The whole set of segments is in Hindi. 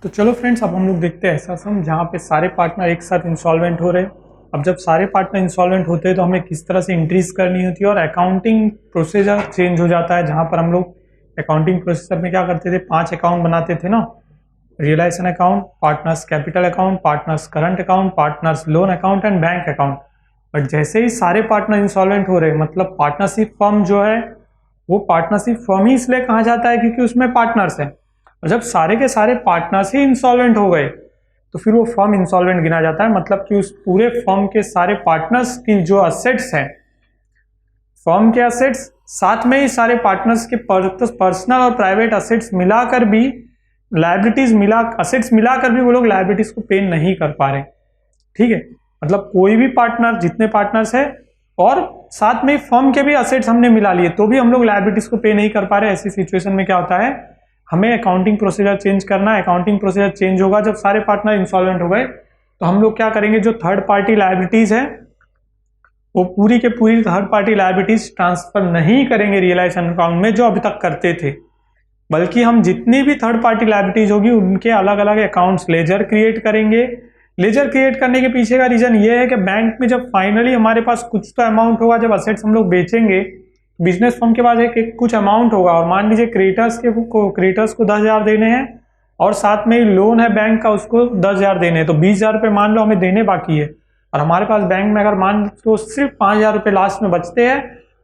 तो चलो फ्रेंड्स, अब हम लोग देखते हैं ऐसा सम जहाँ पे सारे पार्टनर एक साथ इंसॉल्वेंट हो रहे हैं। अब जब सारे पार्टनर इंसॉल्वेंट होते हैं तो हमें किस तरह से इंट्रीज करनी होती है और अकाउंटिंग प्रोसीजर चेंज हो जाता है। जहाँ पर हम लोग अकाउंटिंग प्रोसीजर में क्या करते थे, 5 अकाउंट बनाते थे ना, realisation account, partners capital account, partners current account, partners loan account and bank account. But जैसे ही सारे पार्टनर इंसॉल्वेंट हो रहे हैं, मतलब पार्टनरशिप फर्म जो है वो पार्टनरशिप फर्म ही इसलिए कहा जाता है क्योंकि उसमें पार्टनर्स हैं। और जब सारे के सारे पार्टनर्स ही इंसॉल्वेंट हो गए तो फिर वो फर्म इंसॉल्वेंट गिना जाता है। मतलब कि उस पूरे फर्म के सारे पार्टनर्स की जो असेट्स हैं, फर्म के असेट्स, साथ में ही सारे पार्टनर्स के पर्सनल और प्राइवेट असेट्स मिलाकर भी, असेट्स मिलाकर भी वो लोग लायबिलिटीज को पे नहीं कर पा रहे। ठीक है, मतलब कोई भी पार्टनर, जितने पार्टनर्स है और साथ में फर्म के भी असेट्स हमने मिला लिए तो भी हम लोग लायबिलिटीज को पे नहीं कर पा रहे। ऐसी सिचुएशन में क्या होता है, हमें अकाउंटिंग प्रोसीजर चेंज करना है। अकाउंटिंग प्रोसीजर चेंज होगा जब सारे पार्टनर इंसॉल्वेंट हो गए तो हम लोग क्या करेंगे, जो थर्ड पार्टी लायबिलिटीज है वो पूरी के पूरी थर्ड पार्टी लायबिलिटीज ट्रांसफर नहीं करेंगे रियलाइजेशन अकाउंट में जो अभी तक करते थे, बल्कि हम जितनी भी थर्ड पार्टी लायबिलिटीज होगी उनके अलग अलग अकाउंट्स लेजर क्रिएट करेंगे। लेजर क्रिएट करने के पीछे का रीजन ये है कि बैंक में जब फाइनली हमारे पास कुछ तो अमाउंट होगा, जब असेट्स हम लोग बेचेंगे, बिजनेस फर्म के पास एक कुछ अमाउंट होगा और मान लीजिए क्रेडिटर्स को 10,000 देने हैं और साथ में लोन है बैंक का, उसको 10,000 देने हैं, तो 20,000 रुपये मान लो हमें देने बाकी है। और हमारे पास बैंक में अगर मान तो सिर्फ 5,000 रुपये लास्ट में बचते हैं,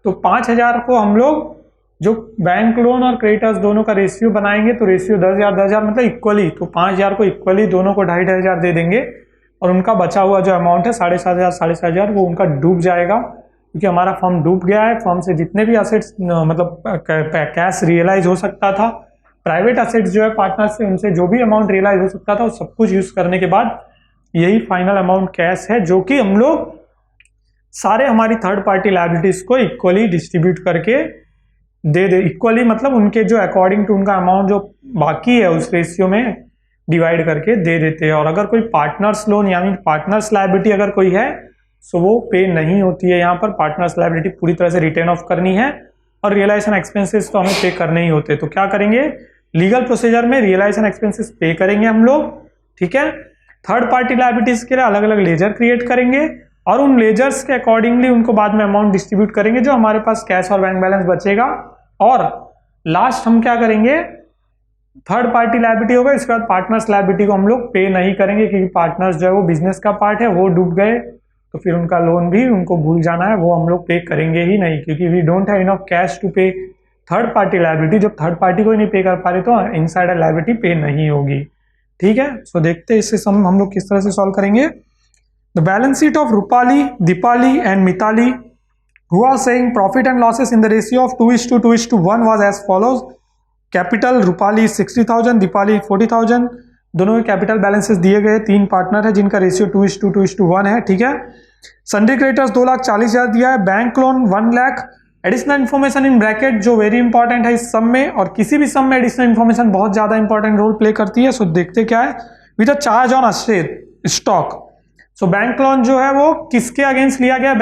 तो 5,000 को हम लोग जो बैंक लोन और क्रेडिटर्स दोनों का रेशियो बनाएंगे, तो रेशियो 10,000 मतलब इक्वली, तो 5,000 को इक्वली दोनों को 2,500 दे देंगे और उनका बचा हुआ जो अमाउंट है 7,500 वो उनका डूब जाएगा, क्योंकि हमारा फर्म डूब गया है। फर्म से जितने भी असेट्स मतलब कैश रियलाइज हो सकता था, प्राइवेट असेट्स जो है पार्टनर से उनसे जो भी अमाउंट रियलाइज हो सकता था, वो सब कुछ यूज करने के बाद यही फाइनल अमाउंट कैश है, जो कि हम लोग सारे हमारी थर्ड पार्टी लायबिलिटीज को इक्वली डिस्ट्रीब्यूट करके दे दे। इक्वली मतलब उनके जो अकॉर्डिंग टू उनका अमाउंट जो बाकी है उस रेशियो में डिवाइड करके दे देते हैं। और अगर कोई पार्टनर्स लोन यानी पार्टनर्स लायबिलिटी अगर कोई है सो वो पे नहीं होती है। यहाँ पर पार्टनर्स लायबिलिटी पूरी तरह से रिटर्न ऑफ करनी है और रियलाइजेशन एक्सपेंसेस तो हमें पे करने ही होते हैं। तो क्या करेंगे, लीगल प्रोसीजर में रियलाइजेशन एक्सपेंसेस पे करेंगे हम लोग। ठीक है, थर्ड पार्टी लायबिलिटीज के लिए अलग अलग लेजर क्रिएट करेंगे और उन लेजर्स के अकॉर्डिंगली उनको बाद में अमाउंट डिस्ट्रीब्यूट करेंगे जो हमारे पास कैश और बैंक बैलेंस बचेगा। और लास्ट हम क्या करेंगे, थर्ड पार्टी लायबिलिटी होगा, इसके बाद पार्टनर्स लायबिलिटी को हम लोग पे नहीं करेंगे क्योंकि पार्टनर्स जो है वो बिजनेस का पार्ट है, वो डूब गए तो फिर उनका लोन भी उनको भूल जाना है, वो हम लोग पे करेंगे ही नहीं, क्योंकि we don't have enough cash to pay third party liability. जब थर्ड पार्टी को ही नहीं पे कर पा रहे तो इनसाइडर लायबिलिटी पे नहीं होगी। ठीक है, सो देखते हैं इससे हम लोग किस तरह से सॉल्व करेंगे। The balance sheet of Rupali, Deepali and Mitali who are saying profit and losses in the ratio of 2:1 was as follows. Capital Rupali 60,000, Deepali 40,000, दोनों के कैपिटल बैलेंसेस दिए गए। 3 पार्टनर है जिनका रेशियो 2:1 है। ठीक है, सन्ड्री क्रेडिटर्स 2,40,000 दिया है, bank loan 1 lakh. Additional information in bracket जो वेरी इंपॉर्टेंट है इस सम में, और किसी भी सम में एडिशनल इन्फॉर्मेशन बहुत ज्यादा इंपॉर्टेंट रोल प्ले करती है। सो देखते क्या है, with a charge on stock. So bank loan जो है वो किसके अगेंस्ट लिया गया,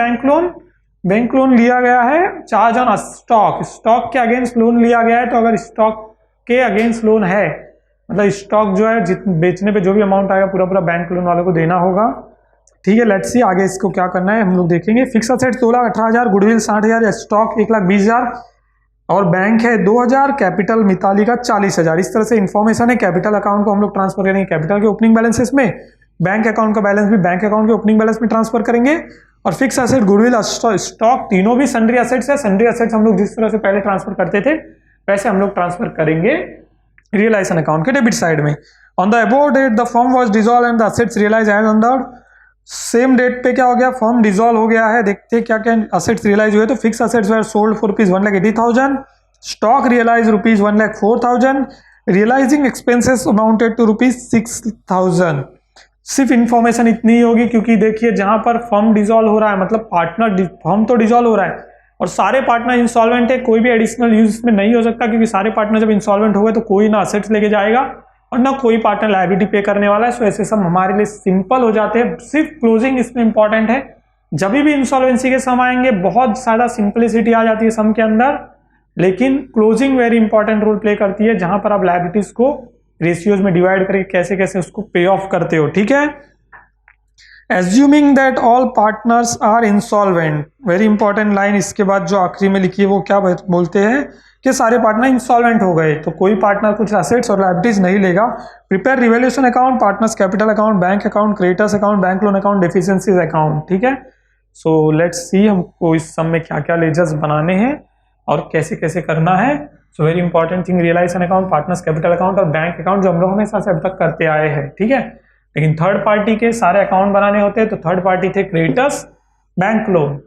बैंक लोन लिया गया है चार्ज ऑन स्टॉक, स्टॉक के अगेंस्ट लोन लिया गया है। तो अगर स्टॉक के अगेंस्ट लोन है मतलब स्टॉक जो है बेचने पे जो भी अमाउंट आएगा पूरा बैंक लोन वालों को देना होगा। ठीक है, लेट्स सी आगे इसको क्या करना है हम लोग देखेंगे। फिक्स असेट्स 2,18,000, गुडविल 60,000, स्टॉक 1,20,000 और बैंक है 2,000, कैपिटल मिताली का 40,000। इस तरह से इन्फॉर्मेशन है। कैपिटल अकाउंट को हम लोग ट्रांसफर करेंगे कैपिटल के ओपनिंग बैलेंसेस में, बैंक अकाउंट का बैलेंस भी बैंक अकाउंट के ओपनिंग बैलेंस में ट्रांसफर करेंगे। और फिक्स असेट, गुडविल, स्टॉक तीनों भी सन्ड्री असेट्स है। सन्ड्री असेट्स हम लोग जिस तरह से पहले ट्रांसफर करते थे वैसे हम लोग ट्रांसफर करेंगे रियलाइजेशन अकाउंट के डेबिट साइड में। On the above date the firm was dissolve and the assets realise as on the same date पे क्या हो गया, फर्म डिसॉल्व हो गया है। देखते क्या क्या असेट्स रियलाइज हुए। तो fix assets were sold for ₹1,80,000, stock realise ₹1,04,000, realising expenses amounted to ₹6,000। सिर्फ इंफॉर्मेशन इतनी ही होगी, क्योंकि देखिए जहां पर फर्म डिसॉल्व हो रहा है मतलब फर्म तो डिसॉल्व हो रहा है और सारे पार्टनर इंसॉल्वेंट है, कोई भी एडिशनल यूज इसमें नहीं हो सकता, क्योंकि सारे पार्टनर जब इंसॉल्वेंट हो गए तो कोई ना असेट्स लेके जाएगा और ना कोई पार्टनर लायबिलिटी पे करने वाला है। सो ऐसे सब हमारे लिए सिंपल हो जाते हैं। सिर्फ क्लोजिंग इसमें इंपॉर्टेंट है। जब भी इंसॉल्वेंसी के सम आएंगे बहुत ज्यादा सिंपलिसिटी आ जाती है सम के अंदर, लेकिन closing very important role play करती है, जहां पर आप लायबिलिटीज को रेशियोज में डिवाइड करके कैसे कैसे उसको पे ऑफ करते हो, ठीक है। Assuming that all partners are insolvent, very important line इसके बाद जो आखिरी में लिखी है वो क्या बोलते हैं कि सारे पार्टनर इंसॉल्वेंट हो गए तो कोई पार्टनर कुछ एसेट्स और लायबिलिटीज नहीं लेगा। Prepare revaluation account, partners capital account, bank account, creditors account, bank loan account, deficiencies account, ठीक है। सो लेट्स सी हमको इस सब में क्या क्या लेजर्स बनाने हैं और कैसे कैसे करना है। So very important thing, realisation account, partners capital account और बैंक अकाउंट जो हम लोग हमेशा से अब तक करते आए हैं, ठीक है। लेकिन थर्ड पार्टी के सारे अकाउंट बनाने होते हैं तो थर्ड पार्टी थे क्रेडिटर्स, बैंक लोन,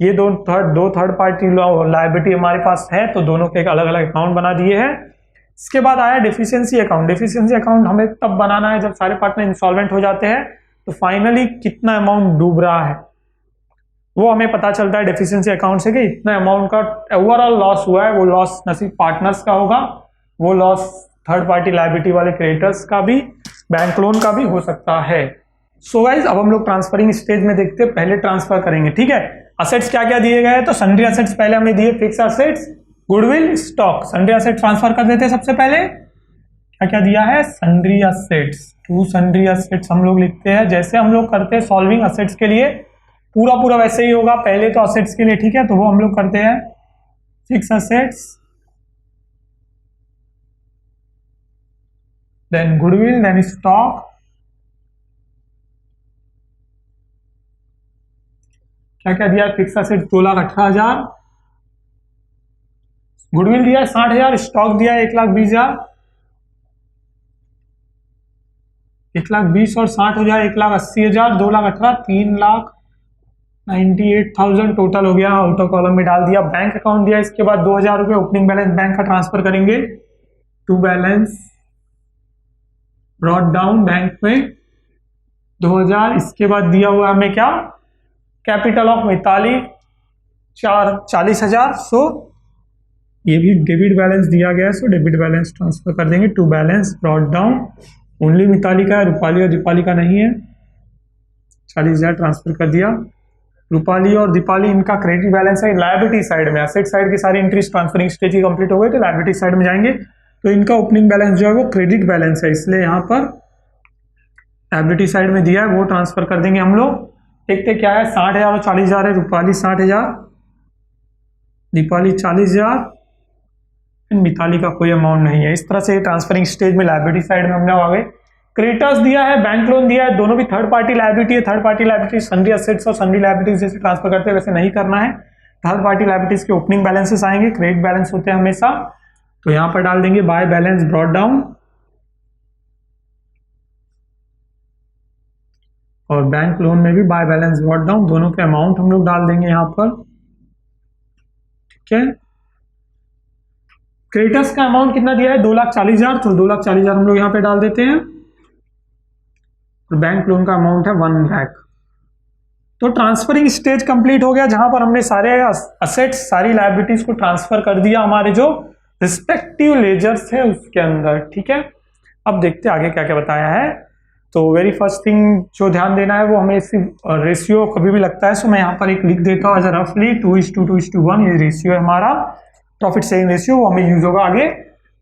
ये दो थर्ड पार्टी लायबिलिटी हमारे पास है तो दोनों के एक अलग अलग अकाउंट बना दिए हैं। इसके बाद आया डेफिशिएंसी अकाउंट। डेफिशिएंसी अकाउंट हमें तब बनाना है जब सारे पार्टनर इंसॉल्वेंट हो जाते हैं तो फाइनली कितना अमाउंट डूब रहा है वो हमें पता चलता है डेफिशिएंसी अकाउंट से कि इतना अमाउंट का ओवरऑल लॉस हुआ है। वो लॉस न सिर्फ पार्टनर्स का होगा, वो लॉस थर्ड पार्टी लायबिलिटी वाले क्रेडिटर्स का भी, बैंक लोन का भी हो सकता है। सो गाइस अब हम लोग ट्रांसफरिंग स्टेज में देखते हैं, पहले ट्रांसफर करेंगे, ठीक है। असेट्स क्या क्या दिए गए हैं तो सन्ड्री असेट्स पहले हमने दिए, fix assets, goodwill, stock. Sundry asset transfer कर देते हैं सबसे पहले। क्या क्या दिया है, sundry assets, to sundry assets हम लोग लिखते हैं जैसे हम लोग करते हैं सॉल्विंग असेट्स के लिए, पूरा वैसे ही होगा पहले तो असेट्स के लिए, ठीक है। तो वो हम लोग करते हैं fix assets, then goodwill, then stock. क्या क्या दिया, फिक्स असेट 2,18,000, गुडविल दिया 60,000, स्टॉक दिया 1,20,000, 1,20,000 और 60 हो जाए 1,80,000, 2,18,000, 3,98,000 टोटल हो गया। आउटर कॉलम में डाल दिया। बैंक अकाउंट दिया, इसके बाद 2,000 रुपये ओपनिंग बैलेंस बैंक का ट्रांसफर करेंगे to balance brought down bank में 2,000। इसके बाद दिया हुआ हमें क्या, कैपिटल ऑफ मिताली 40,000। सो ये भी डेबिट बैलेंस दिया गया है, सो डेबिट बैलेंस ट्रांसफर कर देंगे to balance brought down. Only Mitali का है, रूपाली और दीपाली का नहीं है। 40,000 ट्रांसफर कर दिया। रूपाली और दीपाली इनका क्रेडिट बैलेंस है लायबिलिटी साइड में, एसेट साइड की सारी एंट्रीज ट्रांसफरिंग स्टेज ही कंप्लीट हो गई तो लायबिलिटी साइड में जाएंगे तो इनका ओपनिंग बैलेंस जो है वो क्रेडिट बैलेंस है, इसलिए यहाँ पर लायबिलिटी साइड में दिया है वो ट्रांसफर कर देंगे हम लोग। देखते क्या है, 60,000 और 40,000 है। रूपाली 60,000, दीपाली 40,000, मिताली का कोई अमाउंट नहीं है। इस तरह से ट्रांसफरिंग स्टेज में लायबिलिटी साइड में हमने आ गए। क्रेडिटर्स दिया है, बैंक लोन दिया है, दोनों भी थर्ड पार्टी लायबिलिटी है। Third party liability sundry assets और सन्ड्री लायबिलिटीज जैसे ट्रांसफर करते हैं वैसे नहीं करना है। थर्ड पार्टी लायबिलिटीज के ओपनिंग बैलेंसेस आएंगे, क्रेडिट बैलेंस होते हैं हमेशा, तो यहाँ पर डाल देंगे बाय बैलेंस ब्रॉट डाउन और बैंक लोन में भी बाय बैलेंस ब्रॉट डाउन, दोनों के अमाउंट हम लोग डाल देंगे यहाँ पर, ठीक है। क्रेडिटर्स का अमाउंट कितना दिया है, 2,40,000, तो 2,40,000 हम लोग यहाँ पे डाल देते हैं। और बैंक लोन का अमाउंट है 1 लाख। तो ट्रांसफरिंग स्टेज कंप्लीट हो गया जहां पर हमने सारे असेट्स सारी लायबिलिटीज को ट्रांसफर कर दिया हमारे जो रिस्पेक्टिव लेजर्स है उसके अंदर, ठीक है। अब देखते हैं आगे क्या क्या बताया है। तो वेरी फर्स्ट थिंग जो ध्यान देना है वो हमें इसी रेशियो कभी भी लगता है, सो मैं यहाँ पर एक लिख देता हूँ एज रफली 2:2:1, ये रेशियो है हमारा प्रॉफिट शेयरिंग रेशियो, वो हमें यूज होगा आगे,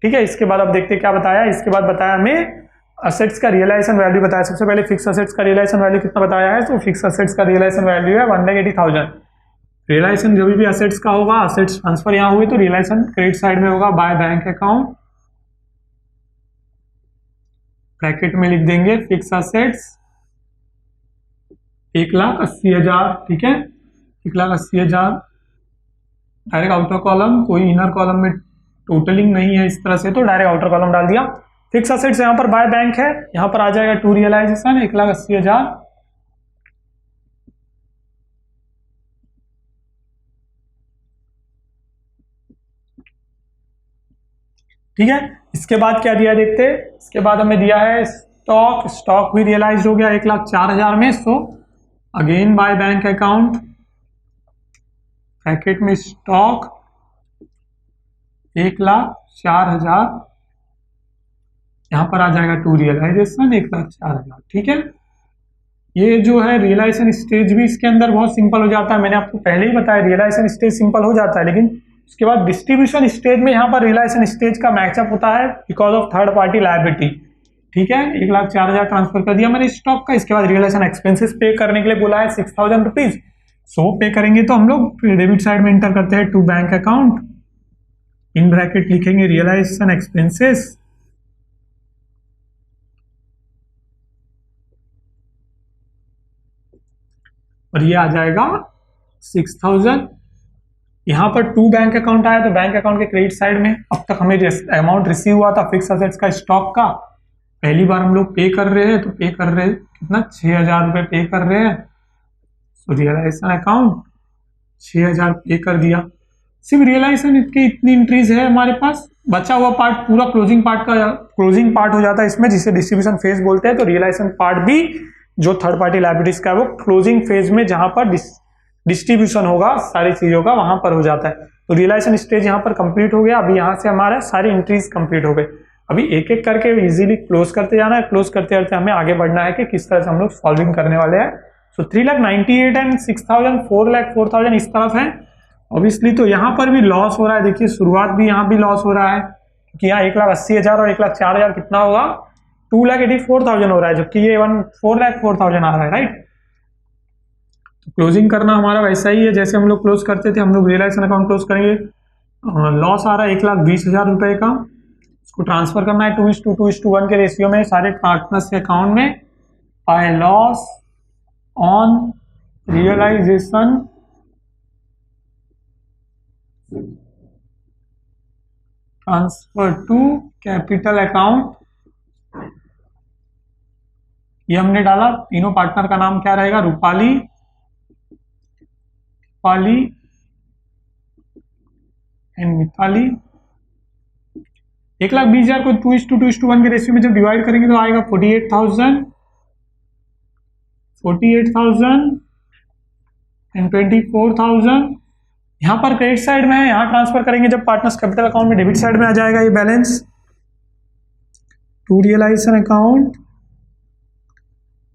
ठीक है। इसके बाद अब देखते हैं क्या बताया। इसके बाद बताया हमें असेट्स का रियलाइजेशन वैल्यू बताया। सबसे पहले फिक्स असेट्स का रियलाइजेशन वैल्यू कितना बताया है, तो फिक्स असेट्स का रियलाइजेशन वैल्यू है 1,80,000। रियलाइजेशन जो भी असेट्स का होगा, असेट्स ट्रांसफर यहाँ हुए तो रियलाइजेशन क्रेडिट साइड में होगा बाय बैंक अकाउंट, ब्रैकेट में लिख देंगे फिक्स असेट्स 1,80,000, ठीक है। 1,80,000 डायरेक्ट आउटर कॉलम, कोई इनर कॉलम में टोटलिंग नहीं है इस तरह से, तो डायरेक्ट आउटर कॉलम डाल दिया। फिक्स असेट्स यहाँ पर बाय बैंक है, यहाँ पर आ जाएगा टू रियलाइजेशन 1,80,000, ठीक है। इसके बाद क्या दिया देखते हैं। इसके बाद हमें दिया है स्टॉक, स्टॉक भी रियलाइज हो गया 1,04,000 में, so again bye bank account, bracket में स्टॉक 1,04,000, यहाँ पर आ जाएगा टू रियलाइजेशन 1,04,000, ठीक है। ये जो है रियलाइजेशन स्टेज भी इसके अंदर बहुत सिंपल हो जाता है, मैंने आपको पहले ही बताया रियलाइजेशन स्टेज सिंपल हो जाता है, लेकिन उसके बाद डिस्ट्रीब्यूशन स्टेज में यहाँ पर रियलाइजेशन स्टेज का मैचअप होता है because of third party liability. ठीक है, 1,04,000 ट्रांसफर कर दिया मैंने स्टॉक का। इसके बाद रियलाइजेशन एक्सपेंसेस पे करने के लिए बोला है 6,000 रुपीज। सो पे करेंगे तो हम लोग डेबिट साइड में इंटर करते हैं to bank account, in bracket लिखेंगे रियलाइजेशन एक्सपेंसेस, और ये आ जाएगा 6,000। यहाँ पर टू बैंक अकाउंट आया तो बैंक अकाउंट के क्रेडिट साइड में अब तक हमें अमाउंट रिसीव हुआ था फिक्स असेट्स का स्टॉक का, पहली बार हम लोग पे कर रहे हैं तो पे कर रहे हैं कितना 6,000 रुपये पे कर रहे हैं। तो रियलाइजेशन अकाउंट 6,000 पे कर दिया। सिर्फ रियलाइजेशन की इतनी इंट्रीज है हमारे पास, बचा हुआ पार्ट पूरा क्लोजिंग पार्ट हो जाता है इसमें, जिसे डिस्ट्रीब्यूशन फेज बोलते हैं। तो रियलाइजेशन पार्ट भी जो थर्ड पार्टी लायबिलिटीज का है वो क्लोजिंग फेज में जहां पर डिस्ट्रीब्यूशन होगा सारी चीजों का वहां पर हो जाता है। तो रियलाइजेशन स्टेज यहाँ पर कंप्लीट हो गया। अभी यहाँ से हमारा सारी एंट्रीज कंप्लीट हो गई। अभी एक एक करके इजीली क्लोज करते जाना है। क्लोज करते करते हमें आगे बढ़ना है कि किस तरह से हम लोग सॉल्विंग करने वाले हैं। सो 3,98,000 एंड 6,000, 4,04,000 इस तरफ है ऑब्वियसली। तो यहाँ पर भी लॉस हो रहा है, देखिए शुरुआत भी यहाँ भी लॉस हो रहा है कि यहाँ 1,80,000 और 1,04,000 कितना होगा 2,84,000 हो रहा है, जबकि ये 4,04,000 आ रहा है, राइट। क्लोजिंग करना हमारा वैसा ही है जैसे हम लोग क्लोज करते थे। हम लोग रियलाइजेशन अकाउंट क्लोज करेंगे, लॉस आ रहा है 1,20,000 रुपए का, उसको ट्रांसफर करना है 2:1 के रेशियो में सारे पार्टनर्स के अकाउंट में। By loss on realisation transfer to capital account, ये हमने डाला। तीनों पार्टनर का नाम क्या रहेगा, रूपाली एंड मिताली। 1,20,000 को 2:1 के रेशियो में जब डिवाइड करेंगे तो आएगा 48,000 एंड 24,000। यहाँ पर क्रेडिट साइड में है, यहाँ ट्रांसफर करेंगे जब पार्टनर्स कैपिटल अकाउंट में डेबिट साइड में आ जाएगा ये balance to realisation account.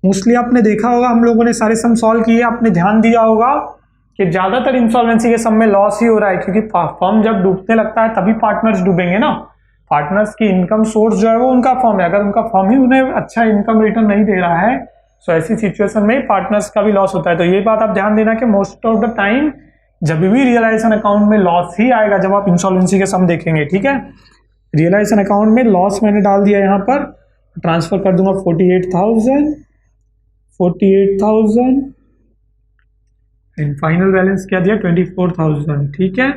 Mostly आपने देखा होगा हम लोगों ने सारे सम सॉल्व किए, आपने ध्यान दिया होगा कि ज्यादातर इंसॉल्वेंसी के सम में लॉस ही हो रहा है, क्योंकि फर्म जब डूबने लगता है तभी पार्टनर्स डूबेंगे ना। पार्टनर्स की इनकम सोर्स जो है वो उनका फर्म है, अगर उनका फर्म ही उन्हें अच्छा इनकम रिटर्न नहीं दे रहा है तो ऐसी सिचुएशन में पार्टनर्स का भी लॉस होता है। तो ये बात आप ध्यान देना कि मोस्ट ऑफ द टाइम जब भी रियलाइजेशन अकाउंट में लॉस ही आएगा जब आप इंसॉल्वेंसी के सम देखेंगे, ठीक है। रियलाइजेशन अकाउंट में लॉस मैंने डाल दिया, यहाँ पर ट्रांसफर कर दूंगा 48,000 एंड फाइनल बैलेंस क्या दिया 24,000, ठीक है।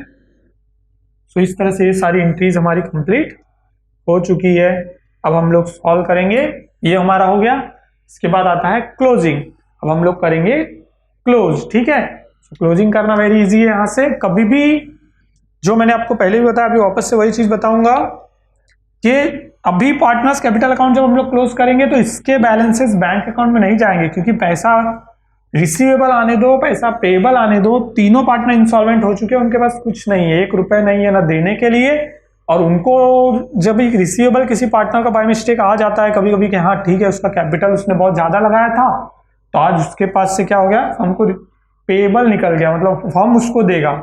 सो इस तरह से ये सारी एंट्रीज हमारी कंप्लीट हो चुकी है। अब हम लोग सॉल्व करेंगे, ये हमारा हो गया। इसके बाद आता है क्लोजिंग, अब हम लोग करेंगे क्लोज, ठीक है। क्लोजिंग करना वेरी इजी है। यहाँ से कभी भी जो मैंने आपको पहले भी बताया, अभी वापस से वही चीज बताऊंगा कि अभी पार्टनर्स कैपिटल अकाउंट जब हम लोग क्लोज करेंगे तो इसके बैलेंसेस बैंक अकाउंट में नहीं जाएंगे, क्योंकि पैसा रिसीवेबल आने दो, पैसा पेबल आने दो। तीनों पार्टनर इंसॉल्वेंट हो चुके हैं, उनके पास कुछ नहीं है, 1 रुपए नहीं है ना देने के लिए। और उनको जब एक रिसीवेबल किसी पार्टनर का बाय मिस्टेक आ जाता है कभी कभी कि हाँ ठीक है उसका कैपिटल उसने बहुत ज्यादा लगाया था, तो आज उसके पास से क्या हो गया, हमको पेबल निकल गया, मतलब फर्म उसको देगा।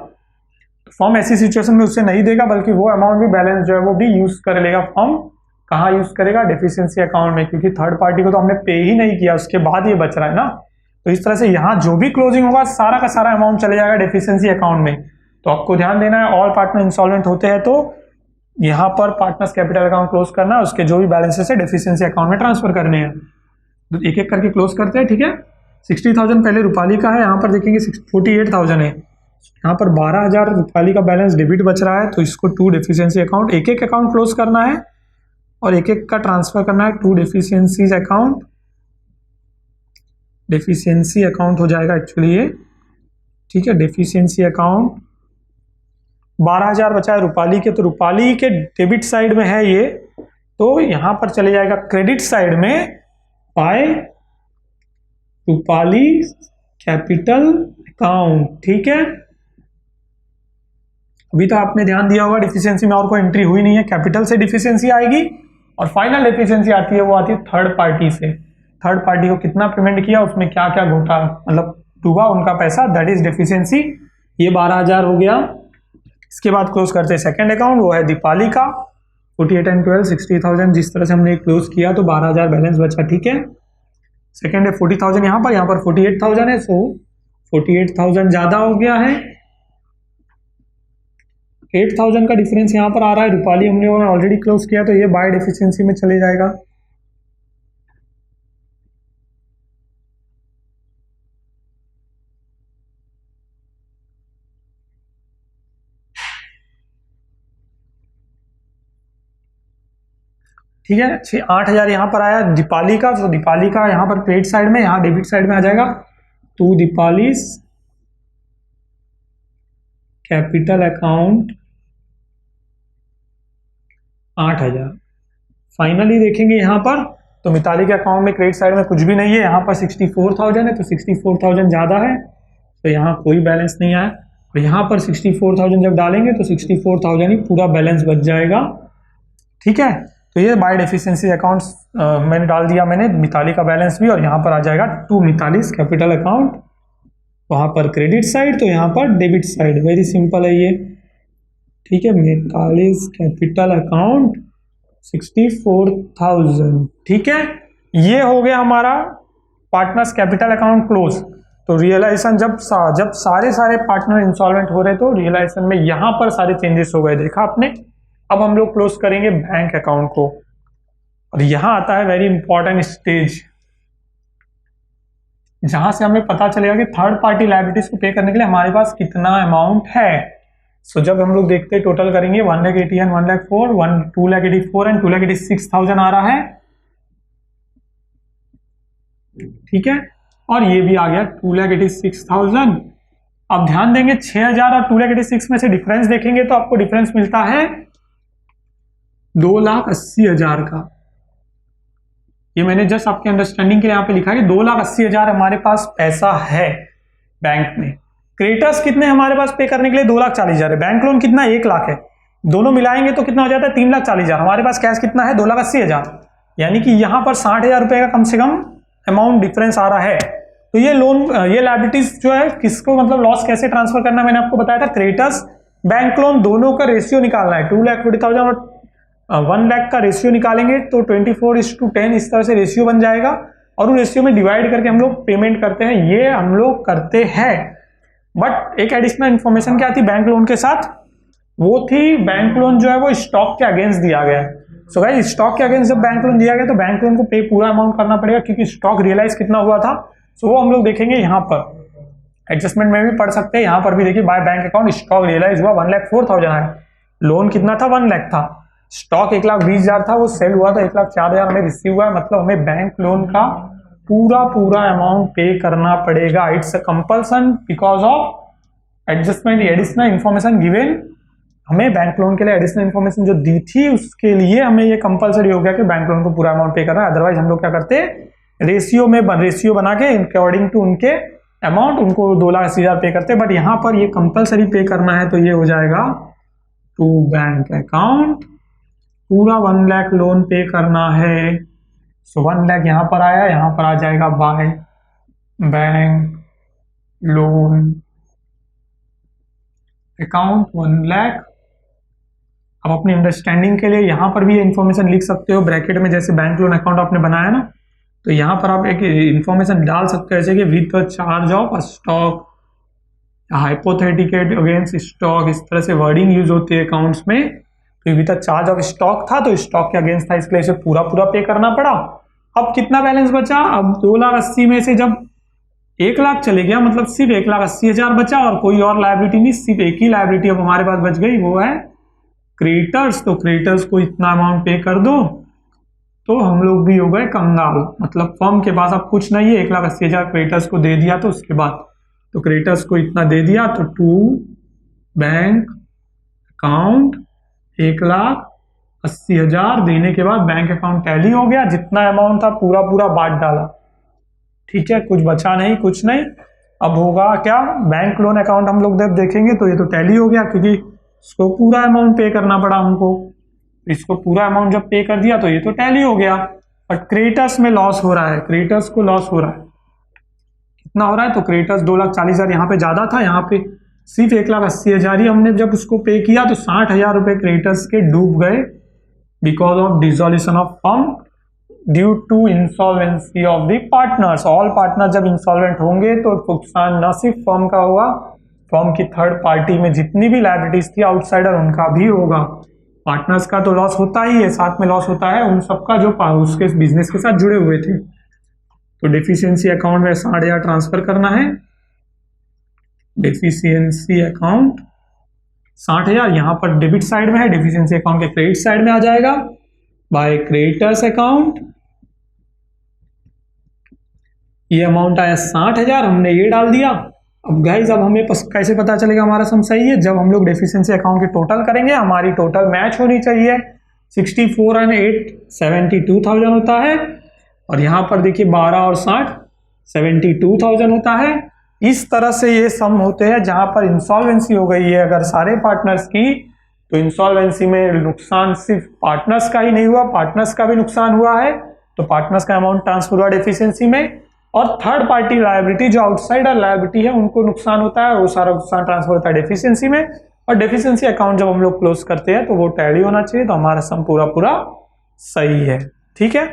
फर्म ऐसी सिचुएशन में उससे नहीं देगा, बल्कि वो अमाउंट भी बैलेंस जो है वो भी यूज कर लेगा। फर्म कहाँ यूज करेगा, डेफिशिएंसी अकाउंट में, क्योंकि थर्ड पार्टी को तो हमने पे ही नहीं किया, उसके बाद ये बच रहा है ना। तो इस तरह से यहाँ जो भी क्लोजिंग होगा सारा का सारा अमाउंट चले जाएगा डेफिशिएंसी अकाउंट में। तो आपको ध्यान देना है, ऑल पार्टनर इंसॉल्वेंट होते हैं तो यहाँ पर पार्टनर्स कैपिटल अकाउंट क्लोज करना है, उसके जो भी बैलेंसेस है डेफिशिएंसी अकाउंट में ट्रांसफर करने हैं। तो एक एक करके क्लोज करते हैं, ठीक है। 60,000 पहले रूपाली का है, यहाँ पर देखेंगे 48,000 है, यहाँ पर 12,000 रूपाली का बैलेंस डेबिट बच रहा है, तो इसको टू डेफिशिएंसी अकाउंट, एक एक अकाउंट क्लोज करना है और एक एक का ट्रांसफर करना है to deficiencies account. Deficiency account हो जाएगा एक्चुअली ये, ठीक है। डेफिशिएंसी अकाउंट 12,000 बचा है रूपाली के, तो रूपाली के डेबिट साइड में है ये, तो यहाँ पर चले जाएगा क्रेडिट साइड में बाय रूपाली कैपिटल अकाउंट, ठीक है। अभी तो आपने ध्यान दिया होगा डेफिशिएंसी में और कोई एंट्री हुई नहीं है, कैपिटल से डेफिशिएंसी आएगी और फाइनल डेफिशिएंसी आती है वो आती है थर्ड पार्टी से। थर्ड पार्टी को कितना पेमेंट किया, उसमें क्या क्या घोटा मतलब डूबा उनका पैसा, दैट इज डेफिशिएंसी। ये 12,000 हो गया। इसके बाद क्लोज करते हैं सेकंड अकाउंट, वो है दीपाली का 48 एंड 12 60,000। जिस तरह से हमने क्लोज किया तो 12,000 बैलेंस बचा, ठीक है। सेकंड है 40,000 यहाँ पर 48,000 है, सो 48,000 ज्यादा हो गया है। 8,000 का डिफरेंस यहाँ पर आ रहा है। रूपाली हमने ऑलरेडी क्लोज किया तो ये बाय डेफिशिएंसी में चले जाएगा। ठीक है, 8,000 यहाँ पर आया दीपाली का, तो दीपाली का यहाँ पर क्रेडिट साइड में, यहाँ डेबिट साइड में आ जाएगा। तो दीपालीज कैपिटल अकाउंट 8,000। फाइनली देखेंगे यहाँ पर तो मिताली के अकाउंट में क्रेडिट साइड में कुछ भी नहीं है, यहाँ पर 64,000 है, तो 64,000 ज़्यादा है, तो यहाँ कोई बैलेंस नहीं आया। और यहाँ पर 64,000 जब डालेंगे तो 64,000 ही पूरा बैलेंस बच जाएगा, ठीक है। तो ये बाय डेफिशिएंसी अकाउंट्स मैंने डाल दिया, मैंने मिताली का बैलेंस भी, और यहाँ पर आ जाएगा टू मितालीस कैपिटल अकाउंट, वहाँ पर क्रेडिट साइड तो यहाँ पर डेबिट साइड। वेरी सिंपल है ये, ठीक है। मितालीस कैपिटल अकाउंट 64,000, ठीक है। ये हो गया हमारा पार्टनर्स कैपिटल अकाउंट क्लोज। तो रियलाइजेशन जब सारे पार्टनर इंसॉल्वेंट हो रहे तो रियलाइजेशन में यहाँ पर सारे चेंजेस हो गए, देखा आपने। अब हम लोग क्लोज करेंगे बैंक अकाउंट को, और यहां आता है वेरी इंपॉर्टेंट स्टेज, जहां से हमें पता चलेगा कि थर्ड पार्टी लायबिलिटीज को पे करने के लिए हमारे पास कितना अमाउंट है। सो जब हम लोग देखते हैं टोटल करेंगे 1,80,000 एंड 1,04,000 2,84,000 एंड 2,86,000 आ रहा है, ठीक है। और ये भी आ गया 2,86,000। अब ध्यान देंगे 6,000 और 2,86,000 में से डिफरेंस देखेंगे तो आपको डिफरेंस मिलता है 2,80,000 का। ये मैंने जस्ट आपके अंडरस्टैंडिंग के लिए यहाँ पे लिखा है कि 2,80,000 हमारे पास पैसा है बैंक में। क्रेडिटर्स कितने हमारे पास पे करने के लिए 2,40,000 है। बैंक लोन कितना 1 लाख है, दोनों मिलाएंगे तो कितना हो जाता है 3,40,000। हमारे पास कैश कितना है 2,80,000, यानी कि यहाँ पर 60,000 रुपए का कम से कम अमाउंट डिफरेंस आ रहा है। तो ये लोन, ये लायबिलिटीज जो है किसको मतलब लॉस कैसे ट्रांसफर करना मैंने आपको बताया था। क्रेडिटर्स बैंक लोन दोनों का रेशियो निकालना है। 2,40,000 और 1 लाख का रेशियो निकालेंगे तो 24:10 इस तरह से रेशियो बन जाएगा, और उस रेशियो में डिवाइड करके हम लोग पेमेंट करते हैं। ये हम लोग करते हैं, बट एक एडिशनल इंफॉर्मेशन क्या थी बैंक लोन के साथ, वो थी बैंक लोन जो है वो स्टॉक के अगेंस्ट दिया गया है। सो गाइस स्टॉक के अगेंस्ट जब बैंक लोन दिया गया तो बैंक लोन को पे पूरा अमाउंट करना पड़ेगा, क्योंकि स्टॉक रियलाइज कितना हुआ था। सो वो हम लोग देखेंगे यहाँ पर एडजस्टमेंट में भी पढ़ सकते हैं। यहाँ पर भी देखिए by bank account stock realise हुआ 1,04,000 है, लोन कितना था 1 लाख था, स्टॉक 1,20,000 था, वो सेल हुआ तो 1,04,000 हमें रिसीव हुआ है। मतलब हमें बैंक लोन का पूरा अमाउंट पे करना पड़ेगा। It's a compulsion because of adjustment additional information given. हमें बैंक लोन के लिए एडिशनल इंफॉर्मेशन जो दी थी उसके लिए हमें ये कंपलसरी हो गया कि बैंक लोन को पूरा अमाउंट पे करना है। अदरवाइज हम लोग क्या करते रेशियो बना के अकॉर्डिंग टू उनके अमाउंट उनको 2,80,000 पे करते। बट यहाँ पर ये कंपलसरी पे करना है तो ये हो जाएगा टू बैंक अकाउंट, पूरा 1 लाख लोन पे करना है। सो 1 लाख यहाँ पर आया, यहाँ पर आ जाएगा by bank loan account 1 lakh. अब अपनी अंडरस्टैंडिंग के लिए यहाँ पर भी इन्फॉर्मेशन लिख सकते हो ब्रैकेट में, जैसे बैंक लोन अकाउंट आपने बनाया ना, तो यहाँ पर आप एक इन्फॉर्मेशन डाल सकते हो ऐसे कि with the charge of stock, hypothecate against stock, इस तरह से वर्डिंग यूज होती है अकाउंट्स में। तो with the charge of stock था तो स्टॉक के अगेंस्ट था, इसके लिए इसे पूरा पे करना पड़ा। अब कितना बैलेंस बचा, अब 2,80,000 में से जब 1 लाख चले गया, मतलब सिर्फ 1,80,000 बचा और कोई और लायबिलिटी नहीं, सिर्फ एक ही लायबिलिटी अब हमारे पास बच गई, वो है क्रेडिटर्स। तो क्रेडिटर्स को इतना अमाउंट पे कर दो तो हम लोग भी हो गए कंगाल। मतलब फर्म के पास अब कुछ नहीं है, 1,80,000 क्रेडिटर्स को दे दिया, तो उसके बाद तो क्रेडिटर्स को इतना दे दिया तो टू बैंक अकाउंट 1,80,000 देने के बाद बैंक अकाउंट टैली हो गया, जितना अमाउंट था पूरा बांट डाला, ठीक है, कुछ बचा नहीं, कुछ नहीं। अब होगा क्या, बैंक लोन अकाउंट हम लोग जब देखेंगे तो ये तो टैली हो गया, क्योंकि इसको पूरा अमाउंट पे करना पड़ा हमको। इसको पूरा अमाउंट जब पे कर दिया तो ये तो टैली हो गया। बट क्रेडिटर्स में लॉस हो रहा है, क्रेडिटर्स को लॉस हो रहा है, कितना हो रहा है, तो क्रेडिटर्स 2,40,000 यहाँ पे ज्यादा था, यहाँ पे सिर्फ 1,80,000 ही हमने जब उसको पे किया तो 60,000 रुपए क्रेडिटर्स के डूब गए because of dissolution of firm due to insolvency of the partners. All partner जब इंसॉल्वेंट होंगे तो नुकसान न सिर्फ फर्म का होगा, फर्म की थर्ड पार्टी में जितनी भी लायबिलिटीज थी आउटसाइडर उनका भी होगा। पार्टनर्स का तो लॉस होता ही है, साथ में लॉस होता है उन सबका जो उसके बिजनेस के साथ जुड़े हुए थे। तो डेफिशिएंसी अकाउंट में 60,000 ट्रांसफर करना है। डेफिशिएंसी अकाउंट 60,000 यहाँ पर डेबिट साइड में है, डेफिशिएंसी अकाउंट के क्रेडिट साइड में आ जाएगा बाय क्रेडिटर्स अकाउंट। ये अमाउंट आया 60,000, हमने ये डाल दिया। अब गाइज अब हमें कैसे पता चलेगा हमारा सम सही है? जब हम लोग डेफिशिएंसी अकाउंट की टोटल करेंगे, हमारी टोटल मैच होनी चाहिए। 64 और 8 72,000 होता है, और यहाँ पर देखिए 12 और 60 72,000 होता है। इस तरह से ये सम होते हैं जहां पर इंसॉल्वेंसी हो गई है अगर सारे पार्टनर्स की, तो इंसॉल्वेंसी में नुकसान सिर्फ पार्टनर्स का ही नहीं हुआ, पार्टनर्स का भी नुकसान हुआ है, तो पार्टनर्स का अमाउंट ट्रांसफर हुआ डेफिशिएंसी में। और थर्ड पार्टी लायबिलिटी जो आउटसाइडर लायबिलिटी है उनको नुकसान होता है, वो सारा नुकसान ट्रांसफर होता है डेफिशिएंसी में। और डेफिशिएंसी अकाउंट जब हम लोग क्लोज करते हैं तो वो टैली होना चाहिए, तो हमारा सम पूरा पूरा सही है। ठीक है।